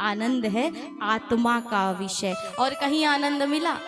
आनंद है आत्मा का विषय। और कहीं आनंद मिला?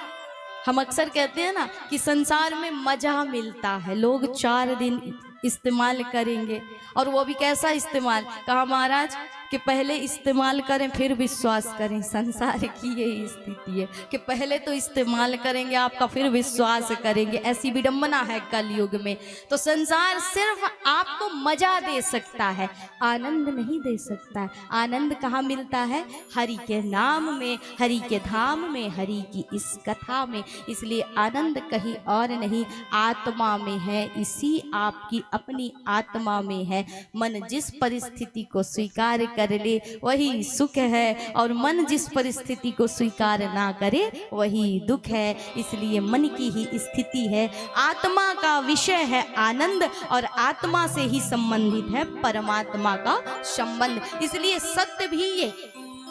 हम अक्सर कहते हैं ना कि संसार में मजा मिलता है, लोग 4 दिन इस्तेमाल करेंगे, और वो भी कैसा इस्तेमाल? कहा महाराज कि पहले इस्तेमाल करें फिर विश्वास करें। संसार की यही स्थिति है कि पहले तो इस्तेमाल करेंगे आपका, फिर विश्वास करेंगे। ऐसी विडंबना है कलयुग में। तो संसार सिर्फ आपको मजा दे सकता है, आनंद नहीं दे सकता है। आनंद कहाँ मिलता है? हरि के नाम में, हरि के धाम में, हरि की इस कथा में। इसलिए आनंद कहीं और नहीं, आत्मा में है। इसी आपकी अपनी आत्मा में है। मन जिस परिस्थिति को स्वीकार कर ले वही सुख है, और मन जिस परिस्थिति को स्वीकार ना करे वही दुख है। इसलिए मन की ही स्थिति है, आत्मा का विषय है आनंद, और आत्मा से ही संबंधित है परमात्मा का संबंध। इसलिए सत्य भी ये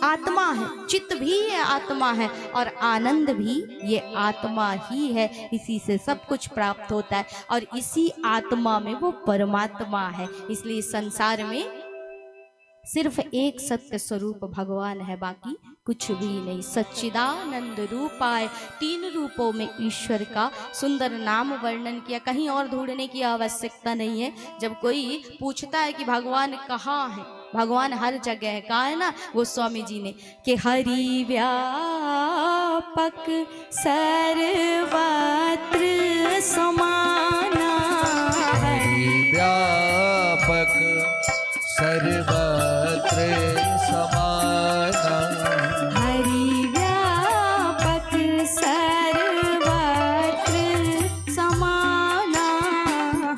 आत्मा है, चित्त भी ये आत्मा है, और आनंद भी ये आत्मा ही है। इसी से सब कुछ प्राप्त होता है, और इसी आत्मा में वो परमात्मा है। इसलिए संसार में सिर्फ एक सत्य स्वरूप भगवान है, बाकी कुछ भी नहीं। सच्चिदानंद रूपाय, 3 रूपों में ईश्वर का सुंदर नाम वर्णन किया। कहीं और ढूंढने की आवश्यकता नहीं है। जब कोई पूछता है कि भगवान कहाँ है, भगवान हर जगह है। कहा है ना गोस्वामी जी ने कि हरि व्यापक सर्वत्र समाना, हरि व्यापक सर्वत्र समाना, हरि व्यापक सर्वत्र समाना,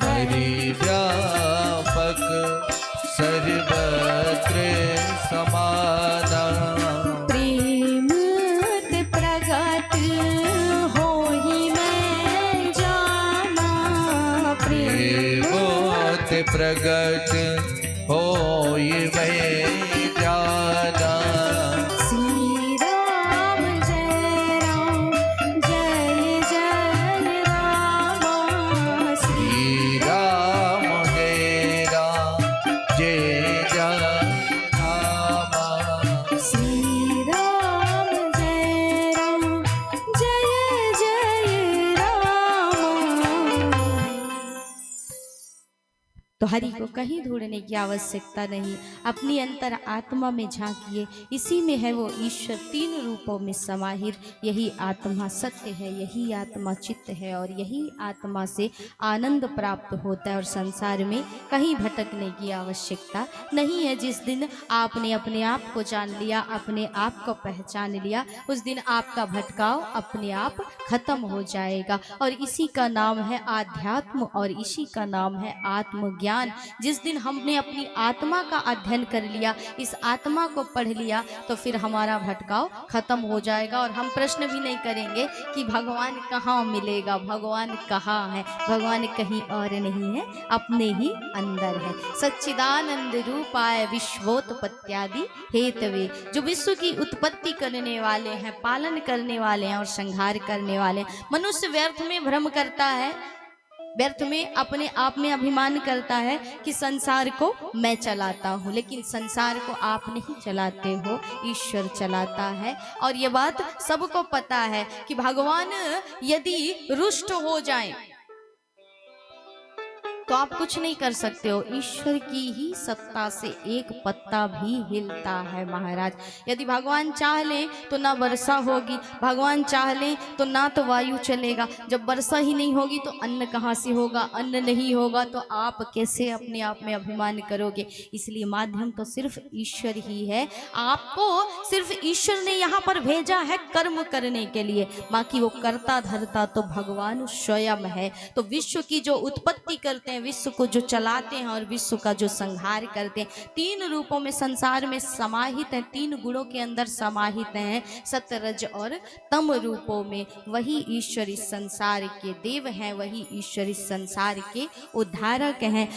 हरि व्यापक सर्वत्र समाना। प्रेम ते प्रगट होहि मैं जाना, प्रेम ते प्रगट होय मैं जाना। श्री राम जय राम, जय जय राम, श्री राम जय राम, जय जय राम। श्री राम जय राम, जय जय राम। तो हरि को कहीं ढूंढने की आवश्यकता नहीं, अपनी अंतर आत्मा में झांकिए, इसी में है वो ईश्वर 3 रूपों में समाहित। यही आत्मा सत्य है, यही आत्मा चित्त है, और यही आत्मा से आनंद प्राप्त होता है। और संसार में कहीं भटकने की आवश्यकता नहीं है। जिस दिन आपने अपने आप को जान लिया, अपने आप को पहचान लिया, उस दिन आपका भटकाव अपने आप खत्म हो जाएगा। और इसी का नाम है आध्यात्म, और इसी का नाम है आत्मज्ञान। जिस दिन हमने अपनी आत्मा का अध्ययन कर लिया, इस आत्मा को पढ़ लिया, तो फिर हमारा भटकाव खत्म हो जाएगा। और हम प्रश्न भी नहीं करेंगे कि भगवान कहाँ मिलेगा, भगवान कहाँ है। भगवान कहीं और नहीं है, अपने ही अंदर है। सच्चिदानंद रूपाय विश्वोत्पत्त्यादि हेतवे, जो विश्व की उत्पत्ति करने वाले हैं, पालन करने वाले हैं और संहार करने वाले हैं। मनुष्य व्यर्थ में भ्रम करता है, व्यर्थ में अपने आप में अभिमान करता है कि संसार को मैं चलाता हूँ, लेकिन संसार को आप नहीं चलाते हो, ईश्वर चलाता है। और ये बात सबको पता है कि भगवान यदि रुष्ट हो जाएं तो आप कुछ नहीं कर सकते हो। ईश्वर की ही सत्ता से एक पत्ता भी हिलता है महाराज। यदि भगवान चाह लें तो ना वर्षा होगी, भगवान चाह लें तो ना तो वायु चलेगा। जब वर्षा ही नहीं होगी तो अन्न कहाँ से होगा, अन्न नहीं होगा तो आप कैसे अपने आप में अभिमान करोगे। इसलिए माध्यम तो सिर्फ ईश्वर ही है। आपको सिर्फ ईश्वर ने यहाँ पर भेजा है कर्म करने के लिए, बाकी वो करता धरता तो भगवान स्वयं है। तो विश्व की जो उत्पत्ति करते हैं, विश्व को जो चलाते हैं और विश्व का जो संहार करते हैं, 3 रूपों में संसार में समाहित हैं, 3 गुणों के अंदर समाहित हैं, सत्य रज और तम रूपों में। वही ईश्वर इस संसार के देव हैं, वही ईश्वर इस संसार के उद्धारक हैं।